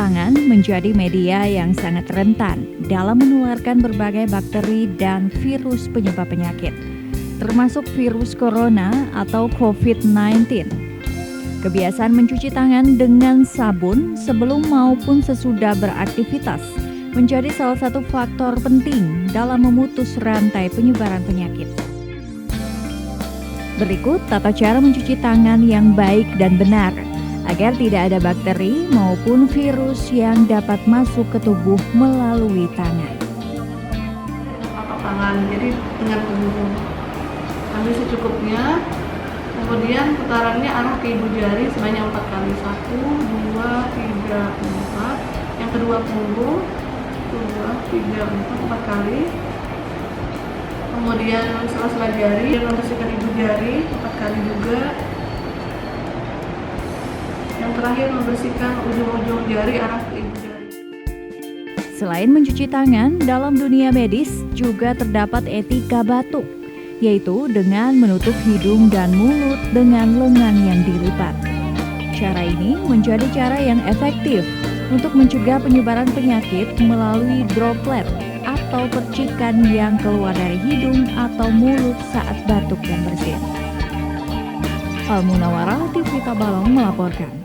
tangan menjadi media yang sangat rentan dalam menularkan berbagai bakteri dan virus penyebab penyakit, termasuk virus corona atau COVID-19. Kebiasaan mencuci tangan dengan sabun sebelum maupun sesudah beraktivitas menjadi salah satu faktor penting dalam memutus rantai penyebaran penyakit. Berikut tata cara mencuci tangan yang baik dan benar agar tidak ada bakteri maupun virus yang dapat masuk ke tubuh melalui tangan. Telapak tangan, jadi dengan penghubung. Ambil secukupnya, kemudian putarannya arah ke ibu jari sebanyak 4 kali. 1, 2, 3, 4. Yang kedua punggung, 2, 3, 4 kali. Kemudian sela-sela jari, membersihkan ibu jari 4 kali juga. Yang terakhir membersihkan ujung-ujung jari arah ke ibu jari. Selain mencuci tangan, dalam dunia medis juga terdapat etika batuk, yaitu dengan menutup hidung dan mulut dengan lengan yang dilipat. Cara ini menjadi cara yang efektif untuk mencegah penyebaran penyakit melalui droplet atau percikan yang keluar dari hidung atau mulut saat batuk dan bersin. Al Munawarah TV Tabalong melaporkan.